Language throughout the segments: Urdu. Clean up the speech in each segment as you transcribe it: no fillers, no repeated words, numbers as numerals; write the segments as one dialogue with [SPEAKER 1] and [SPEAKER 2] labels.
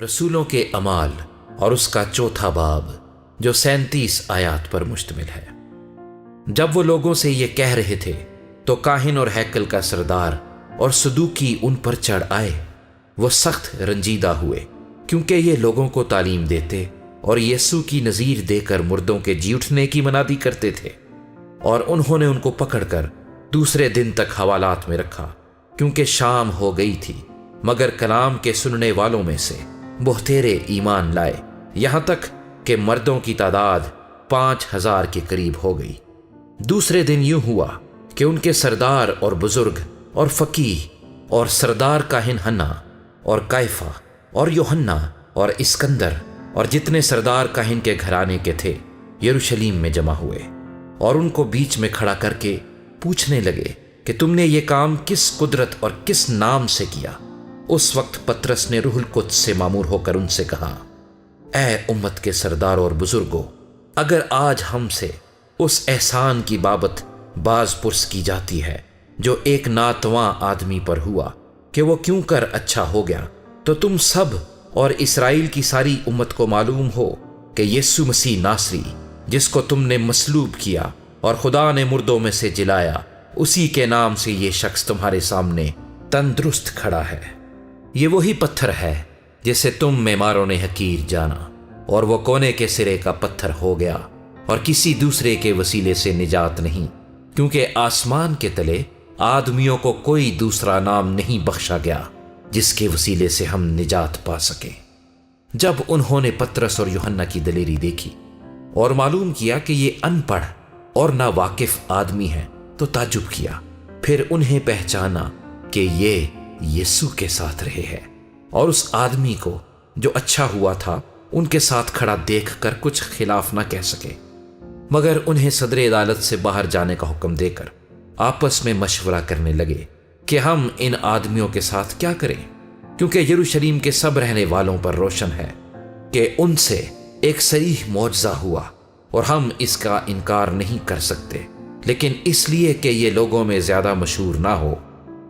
[SPEAKER 1] رسولوں کے اعمال اور اس کا چوتھا باب جو 37 آیات پر مشتمل ہے۔ جب وہ لوگوں سے یہ کہہ رہے تھے تو کاہن اور ہیکل کا سردار اور صدوقی ان پر چڑھ آئے۔ وہ سخت رنجیدہ ہوئے کیونکہ یہ لوگوں کو تعلیم دیتے اور یسوع کی نظیر دے کر مردوں کے جی اٹھنے کی منادی کرتے تھے، اور انہوں نے ان کو پکڑ کر دوسرے دن تک حوالات میں رکھا کیونکہ شام ہو گئی تھی۔ مگر کلام کے سننے والوں میں سے بہتیرے ایمان لائے، یہاں تک کہ مردوں کی تعداد 5000 کے قریب ہو گئی۔ دوسرے دن یوں ہوا کہ ان کے سردار اور بزرگ اور فقیہ اور سردار کاہن حنا اور کائفہ اور یوحنا اور اسکندر اور جتنے سردار کاہن کے گھرانے کے تھے یروشلم میں جمع ہوئے، اور ان کو بیچ میں کھڑا کر کے پوچھنے لگے کہ تم نے یہ کام کس قدرت اور کس نام سے کیا؟ اس وقت پطرس نے روح القدس سے مامور ہو کر ان سے کہا، اے امت کے سردار اور بزرگوں، اگر آج ہم سے اس احسان کی بابت باز پرس کی جاتی ہے جو ایک ناتواں آدمی پر ہوا کہ وہ کیوں کر اچھا ہو گیا، تو تم سب اور اسرائیل کی ساری امت کو معلوم ہو کہ یسوع مسیح ناصری جس کو تم نے مصلوب کیا اور خدا نے مردوں میں سے جلایا، اسی کے نام سے یہ شخص تمہارے سامنے تندرست کھڑا ہے۔ یہ وہی پتھر ہے جسے تم معماروں نے حقیر جانا، اور وہ کونے کے سرے کا پتھر ہو گیا، اور کسی دوسرے کے وسیلے سے نجات نہیں، کیونکہ آسمان کے تلے آدمیوں کو کوئی دوسرا نام نہیں بخشا گیا جس کے وسیلے سے ہم نجات پا سکیں۔ جب انہوں نے پطرس اور یوحنا کی دلیری دیکھی اور معلوم کیا کہ یہ ان پڑھ اور ناواقف آدمی ہیں تو تعجب کیا۔ پھر انہیں پہچانا کہ یہ یسوع کے ساتھ رہے ہیں، اور اس آدمی کو جو اچھا ہوا تھا ان کے ساتھ کھڑا دیکھ کر کچھ خلاف نہ کہہ سکے، مگر انہیں صدر عدالت سے باہر جانے کا حکم دے کر آپس میں مشورہ کرنے لگے کہ ہم ان آدمیوں کے ساتھ کیا کریں، کیونکہ یروشلم کے سب رہنے والوں پر روشن ہے کہ ان سے ایک صریح معجزہ ہوا، اور ہم اس کا انکار نہیں کر سکتے، لیکن اس لیے کہ یہ لوگوں میں زیادہ مشہور نہ ہو،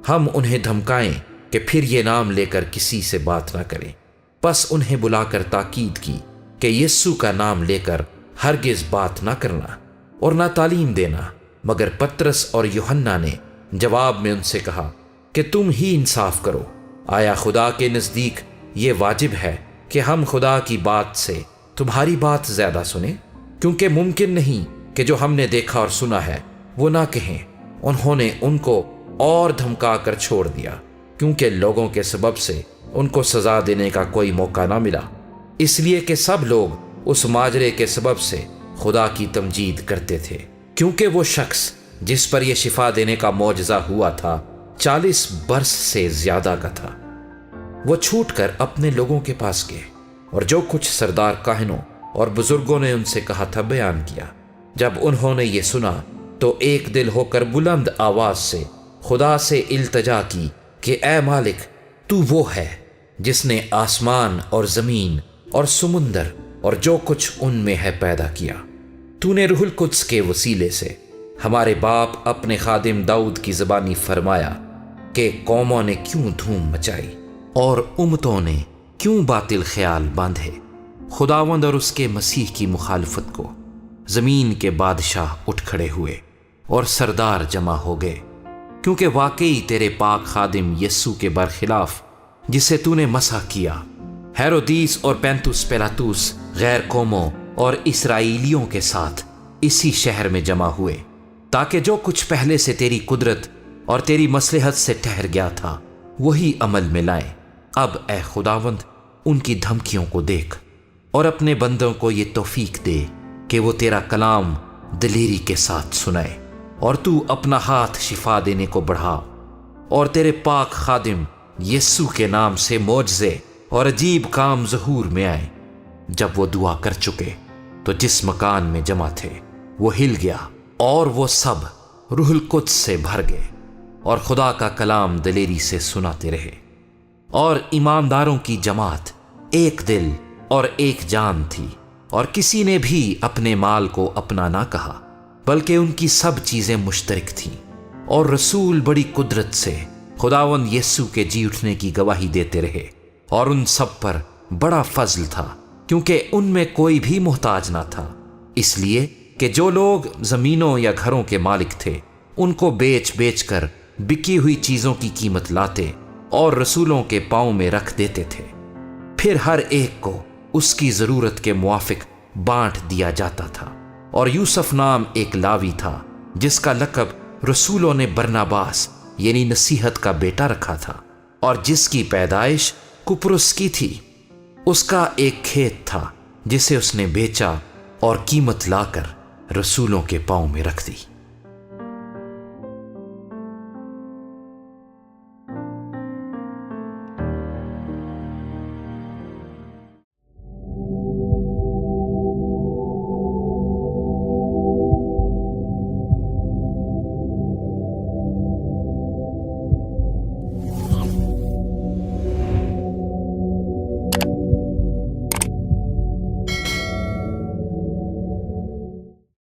[SPEAKER 1] ہم انہیں دھمکائیں کہ پھر یہ نام لے کر کسی سے بات نہ کریں۔ پس انہیں بلا کر تاکید کی کہ یسوع کا نام لے کر ہرگز بات نہ کرنا اور نہ تعلیم دینا۔ مگر پطرس اور یوحنا نے جواب میں ان سے کہا کہ تم ہی انصاف کرو، آیا خدا کے نزدیک یہ واجب ہے کہ ہم خدا کی بات سے تمہاری بات زیادہ سنیں؟ کیونکہ ممکن نہیں کہ جو ہم نے دیکھا اور سنا ہے وہ نہ کہیں۔ انہوں نے ان کو اور دھمکا کر چھوڑ دیا، کیونکہ لوگوں کے سبب سے ان کو سزا دینے کا کوئی موقع نہ ملا، اس لیے کہ سب لوگ اس ماجرے کے سبب سے خدا کی تمجید کرتے تھے، کیونکہ وہ شخص جس پر یہ شفا دینے کا معجزہ ہوا تھا 40 برس سے زیادہ کا تھا۔ وہ چھوٹ کر اپنے لوگوں کے پاس گئے، اور جو کچھ سردار کاہنوں اور بزرگوں نے ان سے کہا تھا بیان کیا۔ جب انہوں نے یہ سنا تو ایک دل ہو کر بلند آواز سے خدا سے التجا کی کہ اے مالک، تو وہ ہے جس نے آسمان اور زمین اور سمندر اور جو کچھ ان میں ہے پیدا کیا۔ تو نے روح القدس کے وسیلے سے ہمارے باپ اپنے خادم داؤد کی زبانی فرمایا کہ قوموں نے کیوں دھوم مچائی اور امتوں نے کیوں باطل خیال باندھے۔ خداوند اور اس کے مسیح کی مخالفت کو زمین کے بادشاہ اٹھ کھڑے ہوئے اور سردار جمع ہو گئے، کیونکہ واقعی تیرے پاک خادم یسوع کے برخلاف جسے تو نے مسح کیا، ہیرودیس اور پینتوس پیلاطوس غیر قوموں اور اسرائیلیوں کے ساتھ اسی شہر میں جمع ہوئے، تاکہ جو کچھ پہلے سے تیری قدرت اور تیری مصلحت سے ٹھہر گیا تھا وہی عمل میں لائیں۔ اب اے خداوند ان کی دھمکیوں کو دیکھ، اور اپنے بندوں کو یہ توفیق دے کہ وہ تیرا کلام دلیری کے ساتھ سنائے، اور تو اپنا ہاتھ شفا دینے کو بڑھا، اور تیرے پاک خادم یسوع کے نام سے معجزے اور عجیب کام ظہور میں آئے۔ جب وہ دعا کر چکے تو جس مکان میں جمع تھے وہ ہل گیا، اور وہ سب روح القدس سے بھر گئے، اور خدا کا کلام دلیری سے سناتے رہے۔ اور ایمانداروں کی جماعت ایک دل اور ایک جان تھی، اور کسی نے بھی اپنے مال کو اپنا نہ کہا، بلکہ ان کی سب چیزیں مشترک تھیں، اور رسول بڑی قدرت سے خداوند یسوع کے جی اٹھنے کی گواہی دیتے رہے، اور ان سب پر بڑا فضل تھا، کیونکہ ان میں کوئی بھی محتاج نہ تھا، اس لیے کہ جو لوگ زمینوں یا گھروں کے مالک تھے ان کو بیچ بیچ کر بکی ہوئی چیزوں کی قیمت لاتے اور رسولوں کے پاؤں میں رکھ دیتے تھے، پھر ہر ایک کو اس کی ضرورت کے موافق بانٹ دیا جاتا تھا۔ اور یوسف نام ایک لاوی تھا جس کا لقب رسولوں نے برناباس یعنی نصیحت کا بیٹا رکھا تھا، اور جس کی پیدائش کپرس کی تھی۔ اس کا ایک کھیت تھا جسے اس نے بیچا اور قیمت لا کر رسولوں کے پاؤں میں رکھ دی۔